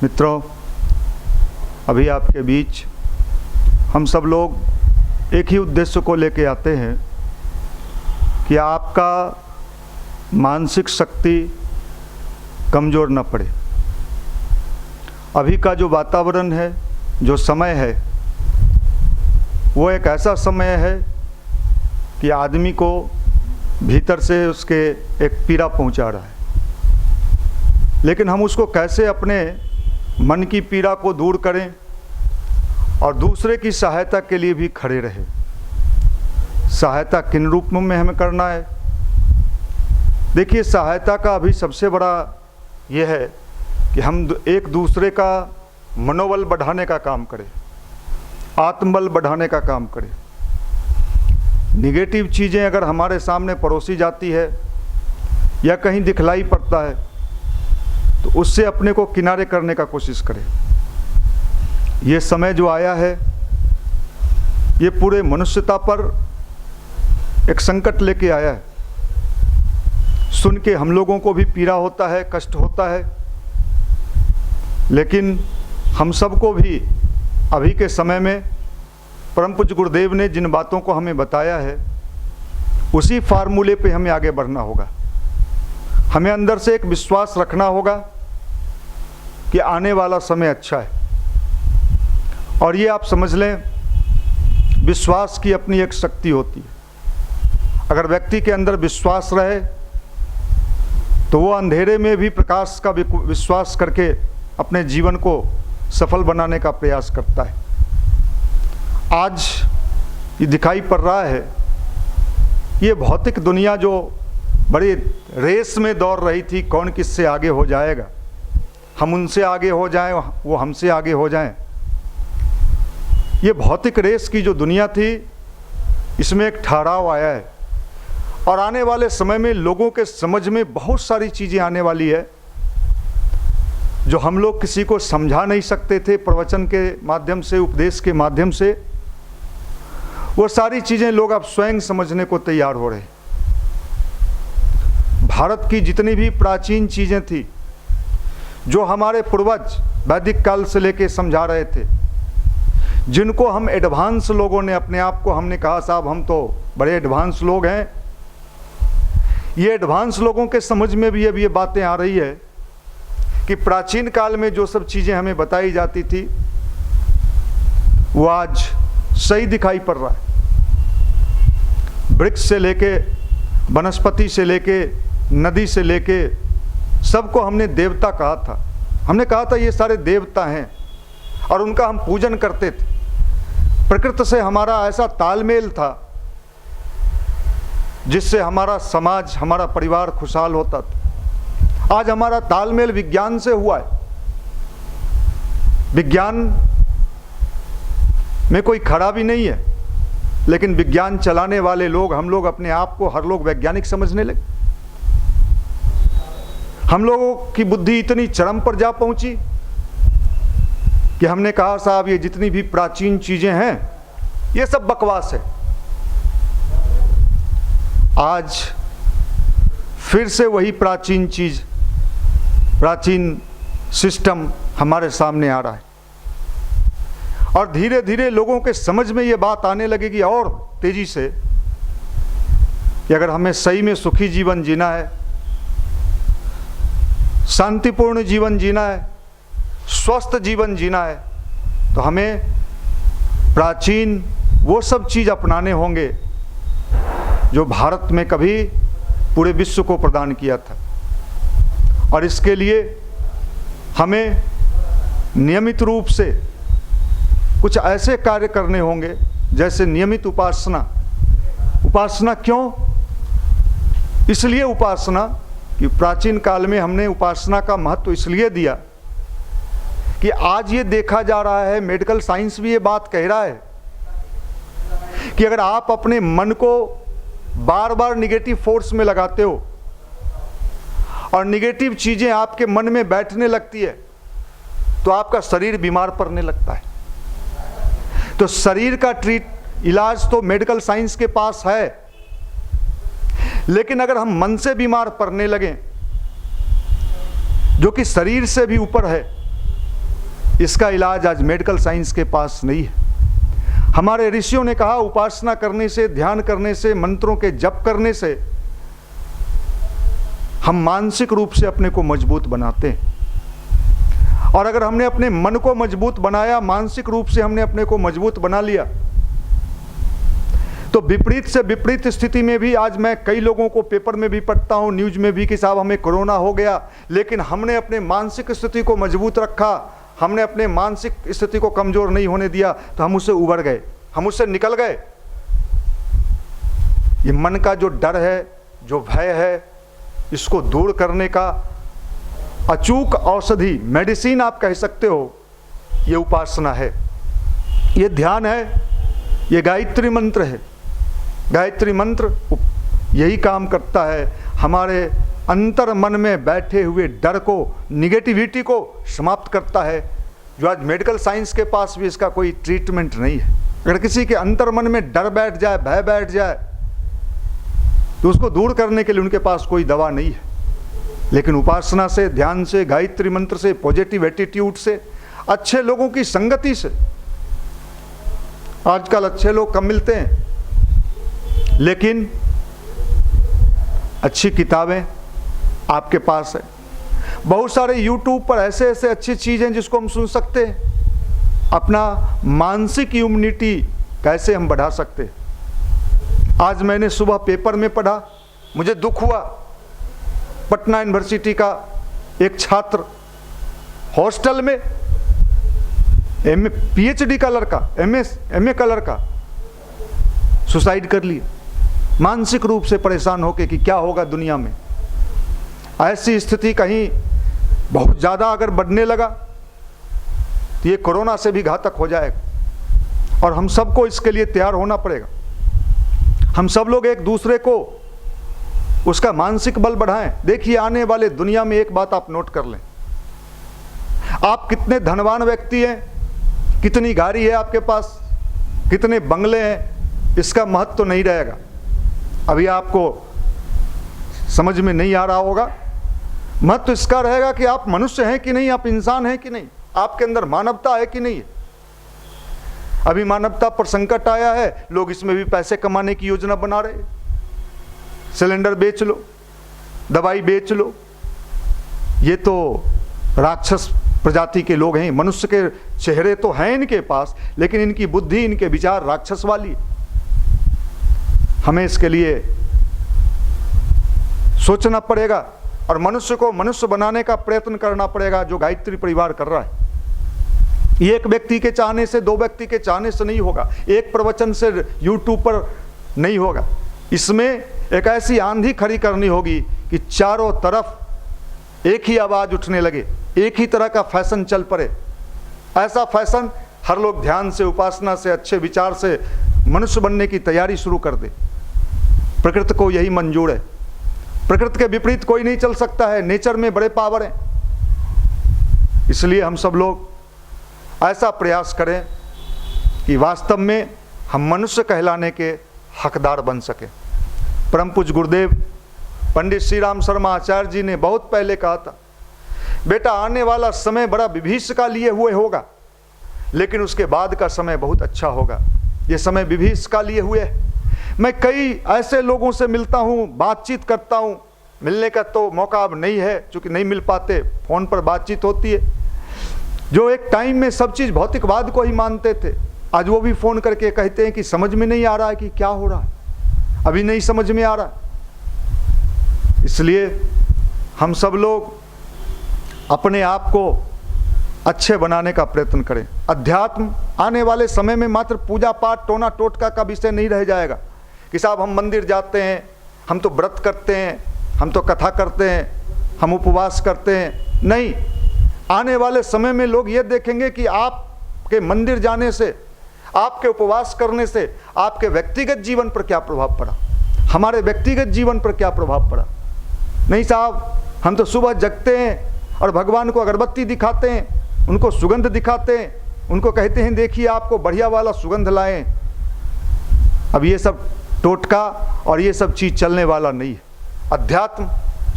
मित्रों, अभी आपके बीच हम सब लोग एक ही उद्देश्य को लेके आते हैं कि आपका मानसिक शक्ति कमज़ोर न पड़े। अभी का जो वातावरण है, जो समय है, वो एक ऐसा समय है कि आदमी को भीतर से उसके एक पीड़ा पहुंचा रहा है। लेकिन हम उसको कैसे अपने मन की पीड़ा को दूर करें और दूसरे की सहायता के लिए भी खड़े रहें। सहायता किन रूप में हमें करना है? देखिए, सहायता का अभी सबसे बड़ा ये है कि हम एक दूसरे का मनोबल बढ़ाने का काम करें, आत्मबल बढ़ाने का काम करें। निगेटिव चीज़ें अगर हमारे सामने परोसी जाती है या कहीं दिखलाई पड़ता है तो उससे अपने को किनारे करने का कोशिश करें। ये समय जो आया है, ये पूरे मनुष्यता पर एक संकट लेके आया है। सुन के हम लोगों को भी पीड़ा होता है, कष्ट होता है, लेकिन हम सबको भी अभी के समय में परम पूज्य गुरुदेव ने जिन बातों को हमें बताया है, उसी फार्मूले पे हमें आगे बढ़ना होगा। हमें अंदर से एक विश्वास रखना होगा कि आने वाला समय अच्छा है। और ये आप समझ लें, विश्वास की अपनी एक शक्ति होती है। अगर व्यक्ति के अंदर विश्वास रहे तो वो अंधेरे में भी प्रकाश का विश्वास करके अपने जीवन को सफल बनाने का प्रयास करता है। आज ये दिखाई पड़ रहा है, ये भौतिक दुनिया जो बड़ी रेस में दौड़ रही थी, कौन किससे आगे हो जाएगा, हम उनसे आगे हो जाएं, वो हमसे आगे हो जाएं। ये भौतिक रेस की जो दुनिया थी, इसमें एक ठहराव आया है। और आने वाले समय में लोगों के समझ में बहुत सारी चीज़ें आने वाली है जो हम लोग किसी को समझा नहीं सकते थे प्रवचन के माध्यम से, उपदेश के माध्यम से। वो सारी चीज़ें लोग अब स्वयं समझने को तैयार हो रहे हैं। भारत की जितनी भी प्राचीन चीज़ें थी, जो हमारे पूर्वज वैदिक काल से लेके समझा रहे थे, जिनको हम एडवांस लोगों ने अपने आप को, हमने कहा साहब हम तो बड़े एडवांस लोग हैं, ये एडवांस लोगों के समझ में भी अब ये बातें आ रही है कि प्राचीन काल में जो सब चीज़ें हमें बताई जाती थी वो आज सही दिखाई पड़ रहा है। वृक्ष से लेके, वनस्पति से लेके, नदी से लेके, सबको हमने देवता कहा था। हमने कहा था ये सारे देवता हैं और उनका हम पूजन करते थे। प्रकृति से हमारा ऐसा तालमेल था जिससे हमारा समाज, हमारा परिवार खुशहाल होता था। आज हमारा तालमेल विज्ञान से हुआ है। विज्ञान में कोई खड़ा भी नहीं है, लेकिन विज्ञान चलाने वाले लोग, हम लोग अपने आप को हर लोग वैज्ञानिक समझने लगे। हम लोगों की बुद्धि इतनी चरम पर जा पहुंची कि हमने कहा साहब ये जितनी भी प्राचीन चीजें हैं ये सब बकवास है। आज फिर से वही प्राचीन चीज, प्राचीन सिस्टम हमारे सामने आ रहा है। और धीरे धीरे लोगों के समझ में ये बात आने लगेगी और तेजी से कि अगर हमें सही में सुखी जीवन जीना है, शांतिपूर्ण जीवन जीना है, स्वस्थ जीवन जीना है, तो हमें प्राचीन वो सब चीज़ अपनाने होंगे जो भारत में कभी पूरे विश्व को प्रदान किया था। और इसके लिए हमें नियमित रूप से कुछ ऐसे कार्य करने होंगे जैसे नियमित उपासना। उपासना क्यों? इसलिए उपासना कि प्राचीन काल में हमने उपासना का महत्व इसलिए दिया कि आज ये देखा जा रहा है, मेडिकल साइंस भी ये बात कह रहा है कि अगर आप अपने मन को बार बार निगेटिव फोर्स में लगाते हो और निगेटिव चीज़ें आपके मन में बैठने लगती है तो आपका शरीर बीमार पड़ने लगता है। तो शरीर का इलाज तो मेडिकल साइंस के पास है, लेकिन अगर हम मन से बीमार पड़ने लगें, जो कि शरीर से भी ऊपर है, इसका इलाज आज मेडिकल साइंस के पास नहीं है। हमारे ऋषियों ने कहा उपासना करने से, ध्यान करने से, मंत्रों के जप करने से हम मानसिक रूप से अपने को मजबूत बनाते हैं। और अगर हमने अपने मन को मजबूत बनाया, मानसिक रूप से हमने अपने को मजबूत बना लिया, तो विपरीत से विपरीत स्थिति में भी आज मैं कई लोगों को पेपर में भी पढ़ता हूं, न्यूज में भी कि साहब हमें कोरोना हो गया, लेकिन हमने अपने मानसिक स्थिति को मजबूत रखा, हमने अपने मानसिक स्थिति को कमजोर नहीं होने दिया, तो हम उससे उबर गए, हम उससे निकल गए। ये मन का जो डर है, जो भय है, इसको दूर करने का अचूक औषधि, मेडिसिन आप कह सकते हो, ये उपासना है, ये ध्यान है, ये गायत्री मंत्र है। गायत्री मंत्र यही काम करता है, हमारे अंतर मन में बैठे हुए डर को, निगेटिविटी को समाप्त करता है, जो आज मेडिकल साइंस के पास भी इसका कोई ट्रीटमेंट नहीं है। अगर किसी के अंतर मन में डर बैठ जाए, भय बैठ जाए, तो उसको दूर करने के लिए उनके पास कोई दवा नहीं है। लेकिन उपासना से, ध्यान से, गायत्री मंत्र से, पॉजिटिव एटीट्यूड से, अच्छे लोगों की संगति से, आजकल अच्छे लोग कम मिलते हैं, लेकिन अच्छी किताबें आपके पास है, बहुत सारे यूट्यूब पर ऐसे ऐसे अच्छी चीज़ें जिसको हम सुन सकते हैं। अपना मानसिक इम्यूनिटी कैसे हम बढ़ा सकते हैं। आज मैंने सुबह पेपर में पढ़ा, मुझे दुख हुआ, पटना यूनिवर्सिटी का एक छात्र हॉस्टल में पीएचडी का लड़का, एमए का लड़का सुसाइड कर लिया, मानसिक रूप से परेशान होकर कि क्या होगा दुनिया में। ऐसी स्थिति कहीं बहुत ज़्यादा अगर बढ़ने लगा तो ये कोरोना से भी घातक हो जाएगा, और हम सबको इसके लिए तैयार होना पड़ेगा। हम सब लोग एक दूसरे को उसका मानसिक बल बढ़ाएं। देखिए, आने वाले दुनिया में एक बात आप नोट कर लें, आप कितने धनवान व्यक्ति हैं, कितनी गाड़ी है आपके पास, कितने बंगले हैं, इसका महत्व तो नहीं रहेगा। अभी आपको समझ में नहीं आ रहा होगा, महत्व इसका रहेगा कि आप मनुष्य हैं कि नहीं, आप इंसान हैं कि नहीं, आपके अंदर मानवता है कि नहीं है। अभी मानवता पर संकट आया है, लोग इसमें भी पैसे कमाने की योजना बना रहे हैं। सिलेंडर बेच लो, दवाई बेच लो, ये तो राक्षस प्रजाति के लोग हैं। मनुष्य के चेहरे तो हैं इनके पास, लेकिन इनकी बुद्धि, इनके विचार राक्षस वाली है। हमें इसके लिए सोचना पड़ेगा और मनुष्य को मनुष्य बनाने का प्रयत्न करना पड़ेगा, जो गायत्री परिवार कर रहा है। एक व्यक्ति के चाहने से, दो व्यक्ति के चाहने से नहीं होगा, एक प्रवचन से यूट्यूब पर नहीं होगा। इसमें एक ऐसी आंधी खड़ी करनी होगी कि चारों तरफ एक ही आवाज़ उठने लगे, एक ही तरह का फैशन चल पड़े। ऐसा फैशन हर लोग ध्यान से, उपासना से, अच्छे विचार से मनुष्य बनने की तैयारी शुरू कर दे। प्रकृति को यही मंजूर है, प्रकृति के विपरीत कोई नहीं चल सकता है, नेचर में बड़े पावर हैं। इसलिए हम सब लोग ऐसा प्रयास करें कि वास्तव में हम मनुष्य कहलाने के हकदार बन सके। परम पूज्य गुरुदेव पंडित श्री राम शर्मा आचार्य जी ने बहुत पहले कहा था, बेटा आने वाला समय बड़ा विभीषण का लिए हुए होगा, लेकिन उसके बाद का समय बहुत अच्छा होगा। ये समय विभीषण का लिए हुए है। मैं कई ऐसे लोगों से मिलता हूँ, बातचीत करता हूँ, मिलने का तो मौका अब नहीं है क्योंकि नहीं मिल पाते, फ़ोन पर बातचीत होती है। जो एक टाइम में सब चीज़ भौतिकवाद को ही मानते थे, आज वो भी फ़ोन करके कहते हैं कि समझ में नहीं आ रहा है कि क्या हो रहा है, अभी नहीं समझ में आ रहा। इसलिए हम सब लोग अपने आप को अच्छे बनाने का प्रयत्न करें। अध्यात्म आने वाले समय में मात्र पूजा पाठ, टोना टोटका का विषय नहीं रह जाएगा कि साहब हम मंदिर जाते हैं, हम तो व्रत करते हैं, हम तो कथा करते हैं, हम उपवास करते हैं। नहीं, आने वाले समय में लोग ये देखेंगे कि आपके मंदिर जाने से, आपके उपवास करने से आपके व्यक्तिगत जीवन पर क्या प्रभाव पड़ा, हमारे व्यक्तिगत जीवन पर क्या प्रभाव पड़ा। नहीं साहब, हम तो सुबह जगते हैं और भगवान को अगरबत्ती दिखाते हैं, उनको सुगंध दिखाते हैं, उनको कहते हैं देखिए आपको बढ़िया वाला सुगंध लाएं। अब ये सब टोटका और ये सब चीज़ चलने वाला नहीं है। अध्यात्म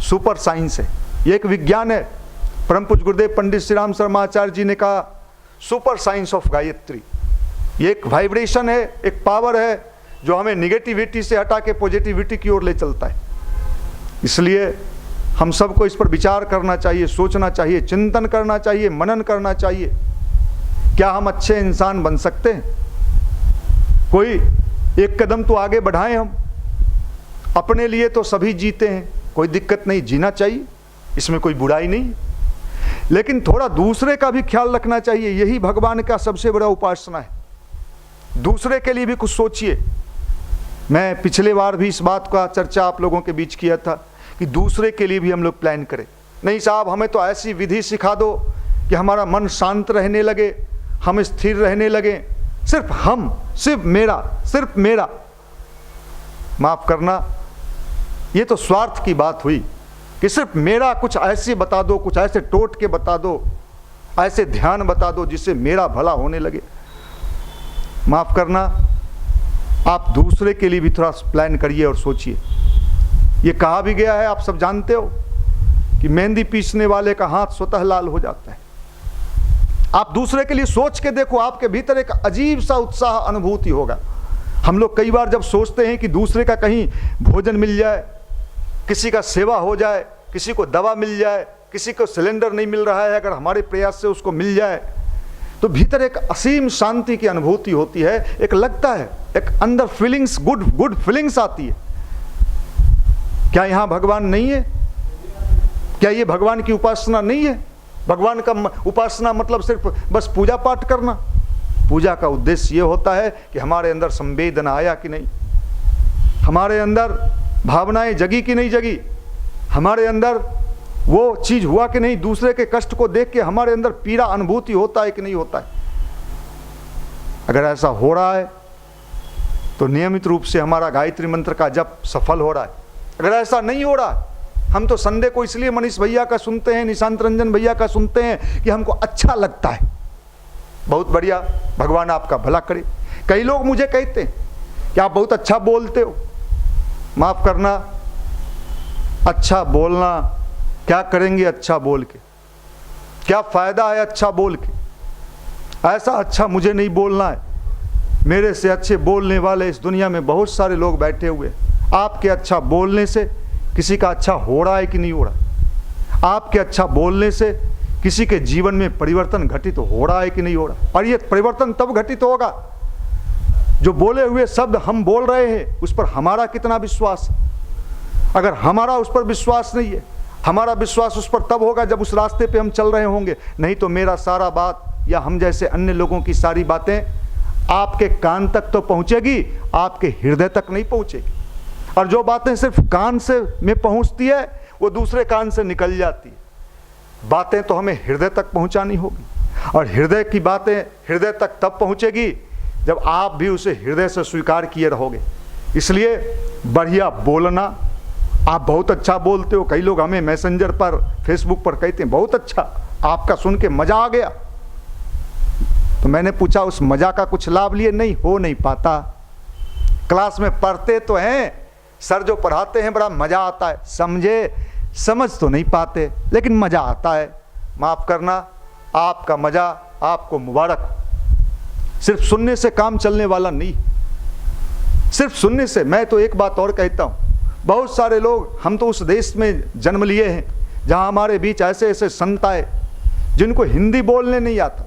सुपर साइंस है, ये एक विज्ञान है। परम पूज्य गुरुदेव पंडित श्री राम शर्मा आचार्य जी ने कहा सुपर साइंस ऑफ गायत्री। ये एक वाइब्रेशन है, एक पावर है जो हमें निगेटिविटी से हटा के पॉजिटिविटी की ओर ले चलता है। इसलिए हम सबको इस पर विचार करना चाहिए, सोचना चाहिए, चिंतन करना चाहिए, मनन करना चाहिए। क्या हम अच्छे इंसान बन सकते हैं? कोई एक कदम तो आगे बढ़ाएं हम। अपने लिए तो सभी जीते हैं, कोई दिक्कत नहीं, जीना चाहिए, इसमें कोई बुराई नहीं, लेकिन थोड़ा दूसरे का भी ख्याल रखना चाहिए। यही भगवान का सबसे बड़ा उपासना है। दूसरे के लिए भी कुछ सोचिए। मैं पिछले बार भी इस बात का चर्चा आप लोगों के बीच किया था कि दूसरे के लिए भी हम लोग प्लान करें। नहीं साहब, हमें तो ऐसी विधि सिखा दो कि हमारा मन शांत रहने लगे, हम स्थिर रहने लगे, सिर्फ हम, सिर्फ मेरा। माफ करना, ये तो स्वार्थ की बात हुई कि सिर्फ मेरा। कुछ ऐसे बता दो, कुछ ऐसे टोट के बता दो, ऐसे ध्यान बता दो जिससे मेरा भला होने लगे। माफ करना, आप दूसरे के लिए भी थोड़ा प्लान करिए और सोचिए। ये कहा भी गया है, आप सब जानते हो, कि मेहंदी पीसने वाले का हाथ स्वतः लाल हो जाता है। आप दूसरे के लिए सोच के देखो, आपके भीतर एक अजीब सा उत्साह अनुभूति होगा। हम लोग कई बार जब सोचते हैं कि दूसरे का कहीं भोजन मिल जाए, किसी का सेवा हो जाए, किसी को दवा मिल जाए, किसी को सिलेंडर नहीं मिल रहा है, अगर हमारे प्रयास से उसको मिल जाए तो भीतर एक असीम शांति की अनुभूति होती है। एक लगता है, एक अंदर फीलिंग्स, गुड फीलिंग्स आती है। क्या यहाँ भगवान नहीं है? क्या ये भगवान की उपासना नहीं है? भगवान का उपासना मतलब सिर्फ बस पूजा पाठ करना? पूजा का उद्देश्य ये होता है कि हमारे अंदर संवेदना आया कि नहीं, हमारे अंदर भावनाएं जगी कि नहीं जगी, हमारे अंदर वो चीज हुआ कि नहीं, दूसरे के कष्ट को देख के हमारे अंदर पीड़ा अनुभूति होता है कि नहीं होता है। अगर ऐसा हो रहा है तो नियमित रूप से हमारा गायत्री मंत्र का जप सफल हो रहा है। अगर ऐसा नहीं हो रहा, हम तो संडे को इसलिए मनीष भैया का सुनते हैं, निशांत रंजन भैया का सुनते हैं कि हमको अच्छा लगता है। बहुत बढ़िया, भगवान आपका भला करे। कई लोग मुझे कहते हैं कि आप बहुत अच्छा बोलते हो। माफ करना, अच्छा बोलना क्या करेंगे? अच्छा बोल के क्या फायदा है? अच्छा बोल के ऐसा अच्छा मुझे नहीं बोलना है। मेरे से अच्छे बोलने वाले इस दुनिया में बहुत सारे लोग बैठे हुए हैं। आपके अच्छा बोलने से किसी का अच्छा हो रहा है कि नहीं हो रहा? आपके अच्छा बोलने से किसी के जीवन में परिवर्तन घटित हो रहा है कि नहीं हो रहा? और ये परिवर्तन तब घटित होगा जो बोले हुए शब्द हम बोल रहे हैं उस पर हमारा कितना विश्वास है। अगर हमारा उस पर विश्वास नहीं है, हमारा विश्वास उस पर तब होगा जब उस रास्ते पे हम चल रहे होंगे। नहीं तो मेरा सारा बात या हम जैसे अन्य लोगों की सारी बातें आपके कान तक तो पहुंचेगी, आपके हृदय तक नहीं पहुंचेगी। और जो बातें सिर्फ कान से में पहुंचती है वो दूसरे कान से निकल जाती है। बातें तो हमें हृदय तक पहुंचानी होगी, और हृदय की बातें हृदय तक तब पहुंचेगी जब आप भी उसे हृदय से स्वीकार किए रहोगे। इसलिए बढ़िया बोलना। आप बहुत अच्छा बोलते हो। कई लोग हमें मैसेंजर पर, फेसबुक पर कहते हैं बहुत अच्छा, आपका सुन के मजा आ गया। तो मैंने पूछा उस मजा का कुछ लाभ लिए? नहीं, हो नहीं पाता। क्लास में पढ़ते तो हैं, सर जो पढ़ाते हैं बड़ा मजा आता है, समझ तो नहीं पाते लेकिन मजा आता है। माफ करना, आपका मजा आपको मुबारक। सिर्फ सुनने से काम चलने वाला नहीं, सिर्फ सुनने से। मैं तो एक बात और कहता हूँ, बहुत सारे लोग, हम तो उस देश में जन्म लिए हैं जहाँ हमारे बीच ऐसे ऐसे संत आए जिनको हिंदी बोलने नहीं आता।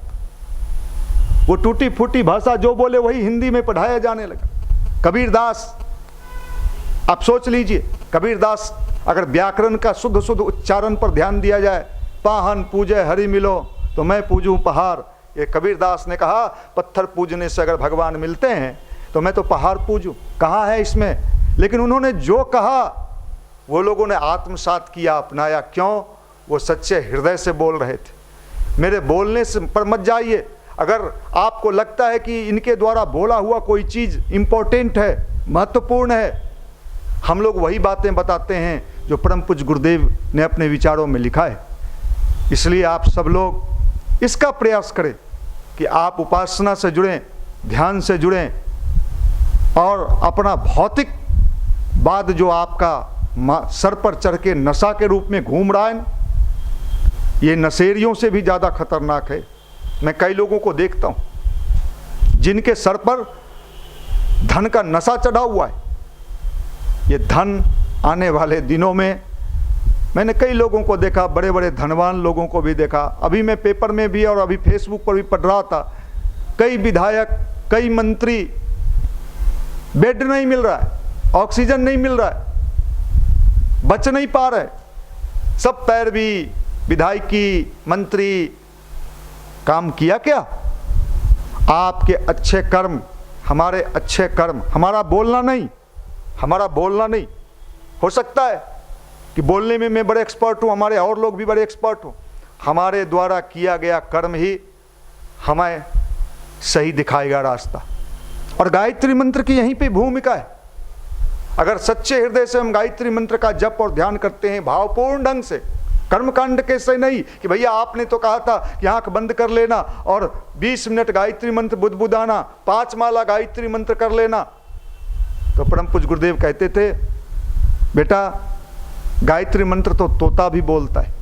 वो टूटी फूटी भाषा जो बोले वही हिंदी में पढ़ाया जाने लगा। कबीरदास, आप सोच लीजिए, कबीरदास अगर व्याकरण का शुद्ध उच्चारण पर ध्यान दिया जाए, पाहन पूजे हरि मिलो तो मैं पूजूं पहाड़, ये कबीरदास ने कहा पत्थर पूजने से अगर भगवान मिलते हैं तो मैं तो पहाड़ पूजूं। कहाँ है इसमें? लेकिन उन्होंने जो कहा वो लोगों ने आत्मसात किया, अपनाया। क्यों? वो सच्चे हृदय से बोल रहे थे। मेरे बोलने से पर मत जाइए। अगर आपको लगता है कि इनके द्वारा बोला हुआ कोई चीज़ इम्पोर्टेंट है, महत्वपूर्ण है, हम लोग वही बातें बताते हैं जो परम पूज्य गुरुदेव ने अपने विचारों में लिखा है। इसलिए आप सब लोग इसका प्रयास करें कि आप उपासना से जुड़ें, ध्यान से जुड़ें, और अपना भौतिक बाद जो आपका सर पर चढ़ के नशा के रूप में घूम रहा है, ये नशेरियों से भी ज़्यादा खतरनाक है। मैं कई लोगों को देखता हूं जिनके सर पर धन का नशा चढ़ा हुआ है। ये धन आने वाले दिनों में, मैंने कई लोगों को देखा, बड़े बड़े धनवान लोगों को भी देखा। अभी मैं पेपर में भी और अभी फेसबुक पर भी पढ़ रहा था, कई विधायक, कई मंत्री, बेड नहीं मिल रहा है, ऑक्सीजन नहीं मिल रहा है, बच नहीं पा रहे, सब पैरवी, विधायकी, मंत्री, काम किया क्या? आपके अच्छे कर्म, हमारे अच्छे कर्म, हमारा बोलना नहीं, हो सकता है कि बोलने में मैं बड़े एक्सपर्ट हूँ, हमारे और लोग भी बड़े एक्सपर्ट हूँ, हमारे द्वारा किया गया कर्म ही हमें सही दिखाएगा रास्ता। और गायत्री मंत्र की यहीं पे भूमिका है। अगर सच्चे हृदय से हम गायत्री मंत्र का जप और ध्यान करते हैं, भावपूर्ण ढंग से, कर्मकांड कैसे नहीं कि भैया आपने तो कहा था कि आंख बंद कर लेना और 20 मिनट गायत्री मंत्र बुदबुदाना, 5 माला गायत्री मंत्र कर लेना। तो परम पूज्य गुरुदेव कहते थे, बेटा गायत्री मंत्र तो तोता भी बोलता है,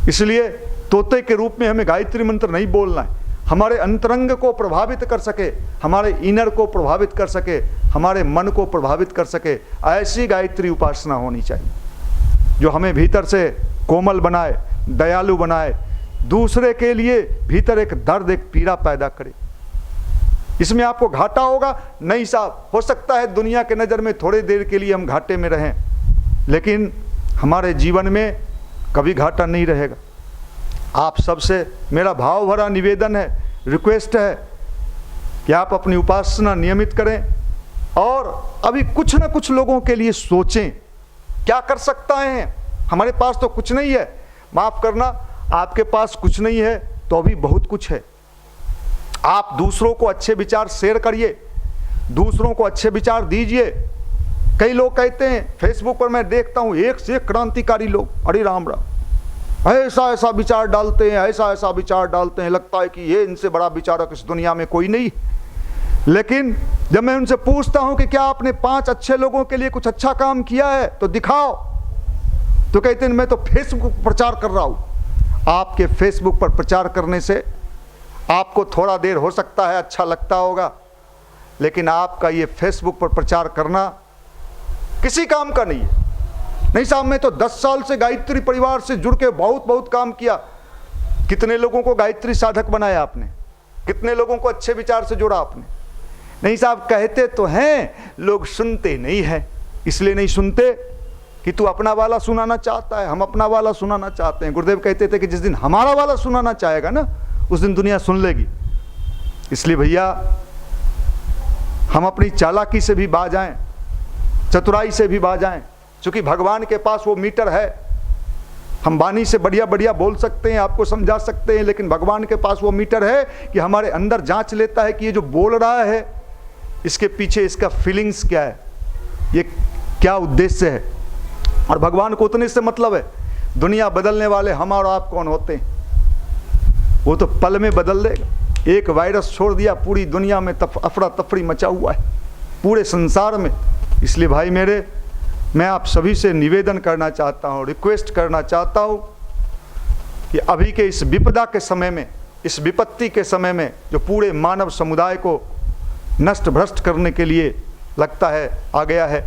इसलिए तोते के रूप में हमें गायत्री मंत्र नहीं बोलना है। हमारे अंतरंग को प्रभावित कर सके, हमारे इनर को प्रभावित कर सके, हमारे मन को प्रभावित कर सके, ऐसी गायत्री उपासना होनी चाहिए जो हमें भीतर से कोमल बनाए, दयालु बनाए, दूसरे के लिए भीतर एक दर्द, एक पीड़ा पैदा करे। इसमें आपको घाटा होगा नहीं साहब, हो सकता है दुनिया के नज़र में थोड़ी देर के लिए हम घाटे में रहें, लेकिन हमारे जीवन में कभी घाटा नहीं रहेगा। आप सबसे मेरा भाव भरा निवेदन है, रिक्वेस्ट है कि आप अपनी उपासना नियमित करें और अभी कुछ न कुछ लोगों के लिए सोचें क्या कर सकता है। हमारे पास तो कुछ नहीं है, माफ़ करना, आपके पास कुछ नहीं है तो अभी बहुत कुछ है। आप दूसरों को अच्छे विचार शेयर करिए, दूसरों को अच्छे विचार दीजिए। कई लोग कहते हैं, फेसबुक पर मैं देखता हूँ, एक से एक क्रांतिकारी लोग, अरे राम राम, ऐसा ऐसा विचार डालते हैं, ऐसा ऐसा विचार डालते हैं, लगता है कि ये इनसे बड़ा विचारक इस दुनिया में कोई नहीं। लेकिन जब मैं उनसे पूछता हूं कि क्या आपने 5 अच्छे लोगों के लिए कुछ अच्छा काम किया है तो दिखाओ, तो कहते हैं मैं तो फेसबुक पर प्रचार कर रहा हूं। आपके फेसबुक पर प्रचार करने से आपको थोड़ा देर हो सकता है अच्छा लगता होगा, लेकिन आपका ये फेसबुक पर प्रचार करना किसी काम का नहीं है। नहीं साहब, मैं तो 10 साल से गायत्री परिवार से जुड़ के बहुत काम किया। कितने लोगों को गायत्री साधक बनाया आपने, कितने लोगों को अच्छे विचार से जोड़ा आपने। नहीं साहब, कहते तो हैं, लोग सुनते नहीं हैं। इसलिए नहीं सुनते कि तू अपना वाला सुनाना चाहता है, हम अपना वाला सुनाना चाहते हैं। गुरुदेव कहते थे कि जिस दिन हमारा वाला सुनाना चाहेगा ना, उस दिन दुनिया सुन लेगी। इसलिए भैया हम अपनी चालाकी से भी बाज आएं, चतुराई से भी बाज आएं, क्योंकि भगवान के पास वो मीटर है। हम वाणी से बढ़िया बोल सकते हैं, आपको समझा सकते हैं, लेकिन भगवान के पास वो मीटर है कि हमारे अंदर जांच लेता है कि ये जो बोल रहा है इसके पीछे इसका फीलिंग्स क्या है, ये क्या उद्देश्य है। और भगवान को उतने से मतलब है, दुनिया बदलने वाले हम और आप कौन होते हैं, वो तो पल में बदल देगा। एक वायरस छोड़ दिया, पूरी दुनिया में अफरा तफरी मचा हुआ है, पूरे संसार में। इसलिए भाई मेरे, मैं आप सभी से निवेदन करना चाहता हूँ, रिक्वेस्ट करना चाहता हूँ कि अभी के इस विपदा के समय में, इस विपत्ति के समय में जो पूरे मानव समुदाय को नष्ट भ्रष्ट करने के लिए लगता है आ गया है,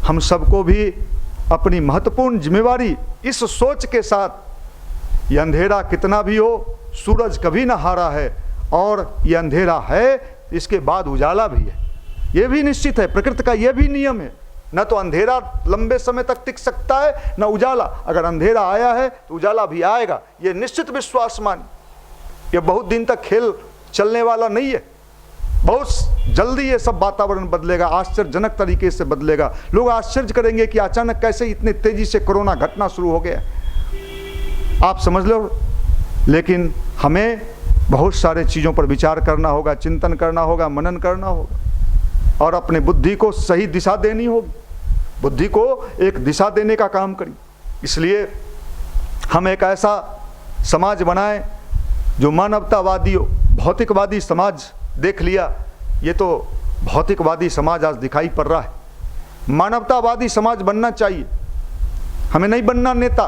हम सबको भी अपनी महत्वपूर्ण जिम्मेवारी इस सोच के साथ, ये अंधेरा कितना भी हो, सूरज कभी ना हारा है, और ये अंधेरा है इसके बाद उजाला भी है, ये भी निश्चित है। प्रकृति का ये भी नियम है, न तो अंधेरा लंबे समय तक टिक सकता है, न उजाला। अगर अंधेरा आया है तो उजाला भी आएगा, ये निश्चित विश्वास मानिए। ये बहुत दिन तक खेल चलने वाला नहीं है, बहुत जल्दी ये सब वातावरण बदलेगा, आश्चर्यजनक तरीके से बदलेगा। लोग आश्चर्य करेंगे कि अचानक कैसे इतने तेजी से कोरोना घटना शुरू हो गया, आप समझ लो। लेकिन हमें बहुत सारे चीज़ों पर विचार करना होगा, चिंतन करना होगा, मनन करना होगा, और अपने बुद्धि को सही दिशा देनी होगी, बुद्धि को एक दिशा देने का काम करिए। इसलिए हम एक ऐसा समाज बनाएं जो मानवतावादी हो। भौतिकवादी समाज देख लिया, ये तो भौतिकवादी समाज आज दिखाई पड़ रहा है। मानवतावादी समाज बनना चाहिए। हमें नहीं बनना नेता,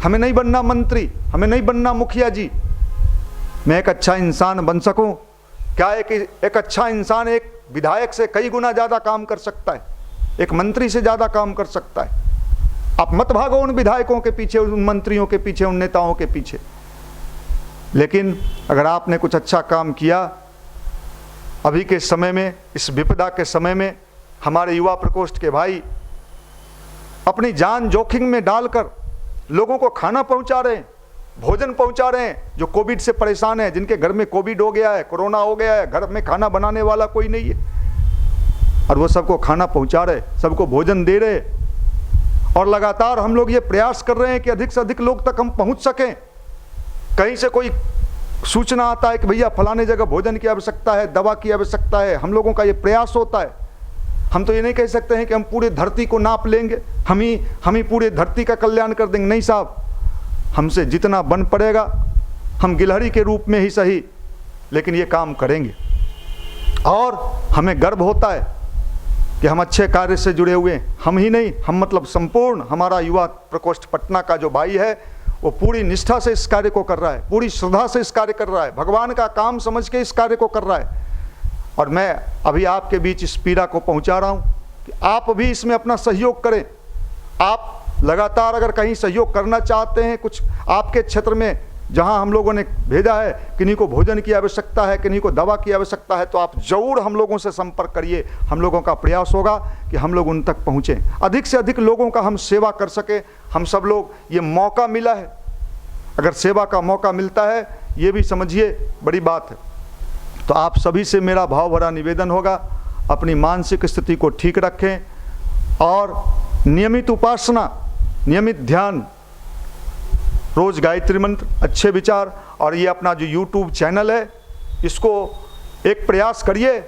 हमें नहीं बनना मंत्री, हमें नहीं बनना मुखिया जी, मैं एक अच्छा इंसान बन सकूं? क्या एक अच्छा इंसान एक विधायक से कई गुना ज़्यादा काम कर सकता है, एक मंत्री से ज़्यादा काम कर सकता है। आप मत भागो उन विधायकों के पीछे, उन मंत्रियों के पीछे, उन नेताओं के पीछे। लेकिन अगर आपने कुछ अच्छा काम किया, अभी के समय में, इस विपदा के समय में, हमारे युवा प्रकोष्ठ के भाई अपनी जान जोखिम में डालकर लोगों को खाना पहुंचा रहे हैं, भोजन पहुंचा रहे हैं, जो कोविड से परेशान है, जिनके घर में कोविड हो गया है, कोरोना हो गया है, घर में खाना बनाने वाला कोई नहीं है, और वो सबको खाना पहुंचा रहे, सबको भोजन दे रहे। और लगातार हम लोग ये प्रयास कर रहे हैं कि अधिक से अधिक लोग तक हम पहुंच सकें। कहीं से कोई सूचना आता है कि भैया फलाने जगह भोजन की आवश्यकता है, दवा की आवश्यकता है, हम लोगों का ये प्रयास होता है। हम तो ये नहीं कह सकते हैं कि हम पूरे धरती को नाप लेंगे, हम ही पूरे धरती का कल्याण कर देंगे। नहीं साहब, हमसे जितना बन पड़ेगा, हम गिलहरी के रूप में ही सही, लेकिन ये काम करेंगे। और हमें गर्व होता है कि हम अच्छे कार्य से जुड़े हुए हैं। हम ही नहीं, हम मतलब संपूर्ण हमारा युवा प्रकोष्ठ पटना का जो भाई है, वो पूरी निष्ठा से इस कार्य को कर रहा है, पूरी श्रद्धा से इस कार्य कर रहा है, भगवान का काम समझ के इस कार्य को कर रहा है। और मैं अभी आपके बीच इस पीड़ा को पहुंचा रहा हूं कि आप भी इसमें अपना सहयोग करें। आप लगातार अगर कहीं सहयोग करना चाहते हैं, कुछ आपके क्षेत्र में जहां हम लोगों ने भेजा है, किन्हीं को भोजन की आवश्यकता है, किन्हीं को दवा की आवश्यकता है, तो आप जरूर हम लोगों से संपर्क करिए। हम लोगों का प्रयास होगा कि हम लोग उन तक पहुँचें, अधिक से अधिक लोगों का हम सेवा कर सकें। हम सब लोग, ये मौका मिला है, अगर सेवा का मौका मिलता है, ये भी समझिए बड़ी बात है। तो आप सभी से मेरा भाव भरा निवेदन होगा, अपनी मानसिक स्थिति को ठीक रखें और नियमित उपासना, नियमित ध्यान, रोज गायत्री मंत्र, अच्छे विचार, और ये अपना जो YouTube चैनल है, इसको एक प्रयास करिए।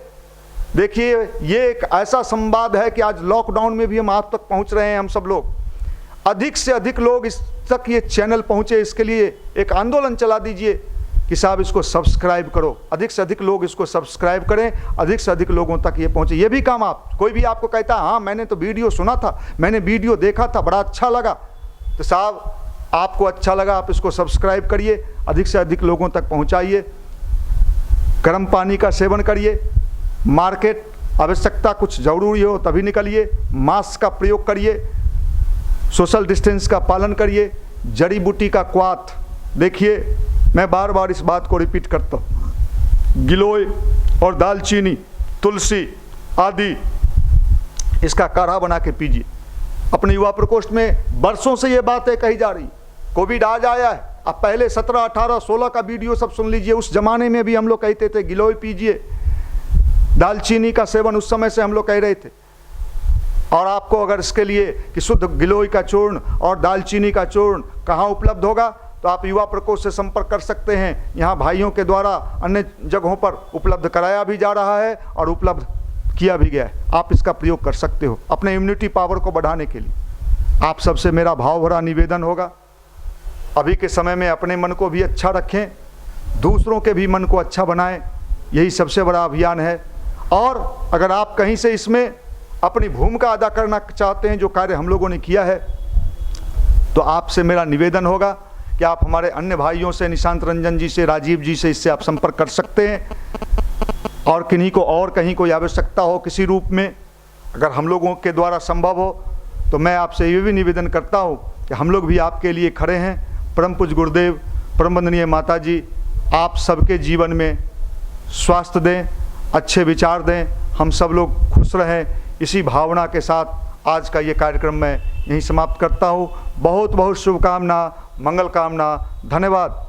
देखिए, ये एक ऐसा संवाद है कि आज लॉकडाउन में भी हम आप तक पहुंच रहे हैं। हम सब लोग, अधिक से अधिक लोग इस तक ये चैनल पहुंचे, इसके लिए एक आंदोलन चला दीजिए कि साहब इसको सब्सक्राइब करो, अधिक से अधिक लोग इसको सब्सक्राइब करें, अधिक से अधिक लोगों तक ये पहुंचे। ये भी काम आप, कोई भी आपको कहता है हाँ मैंने तो वीडियो सुना था, मैंने वीडियो देखा था, बड़ा अच्छा लगा, तो साहब आपको अच्छा लगा, आप इसको सब्सक्राइब करिए, अधिक से अधिक लोगों तक पहुंचाइए। गर्म पानी का सेवन करिए, मार्केट आवश्यकता कुछ ज़रूरी हो तभी निकलिए, मास्क का प्रयोग करिए, सोशल डिस्टेंस का पालन करिए, जड़ी बूटी का क्वाथ। देखिए, मैं बार बार इस बात को रिपीट करता हूँ, गिलोय और दालचीनी, तुलसी आदि, इसका काढ़ा बना के पीजिए। अपने युवा प्रकोष्ठ में बरसों से ये बातें कही जा रही, कोविड आज आया है, अब पहले 17, 18, 16 का वीडियो सब सुन लीजिए। उस जमाने में भी हम लोग कहते थे गिलोय पीजिए, दालचीनी का सेवन उस समय से हम लोग कह रहे थे। और आपको अगर इसके लिए कि शुद्ध गिलोय का चूर्ण और दालचीनी का चूर्ण कहाँ उपलब्ध होगा, तो आप युवा प्रकोष्ठ से संपर्क कर सकते हैं। यहाँ भाइयों के द्वारा अन्य जगहों पर उपलब्ध कराया भी जा रहा है और उपलब्ध किया भी गया है। आप इसका प्रयोग कर सकते हो अपने इम्यूनिटी पावर को बढ़ाने के लिए। आप सबसे मेरा भाव भरा निवेदन होगा, अभी के समय में अपने मन को भी अच्छा रखें, दूसरों के भी मन को अच्छा बनाएं, यही सबसे बड़ा अभियान है। और अगर आप कहीं से इसमें अपनी भूमिका अदा करना चाहते हैं, जो कार्य हम लोगों ने किया है, तो आपसे मेरा निवेदन होगा कि आप हमारे अन्य भाइयों से, निशांत रंजन जी से, राजीव जी से, इससे आप संपर्क कर सकते हैं। और किन्हीं को और कहीं कोई आवश्यकता हो किसी रूप में, अगर हम लोगों के द्वारा संभव हो, तो मैं आपसे ये भी निवेदन करता हूँ कि हम लोग भी आपके लिए खड़े हैं। परम पूज्य गुरुदेव, परम वंदनीय माता जी, आप सबके जीवन में स्वास्थ्य दें, अच्छे विचार दें, हम सब लोग खुश रहें। इसी भावना के साथ आज का ये कार्यक्रम मैं यहीं समाप्त करता हूँ। बहुत बहुत शुभकामना, मंगल कामना, धन्यवाद।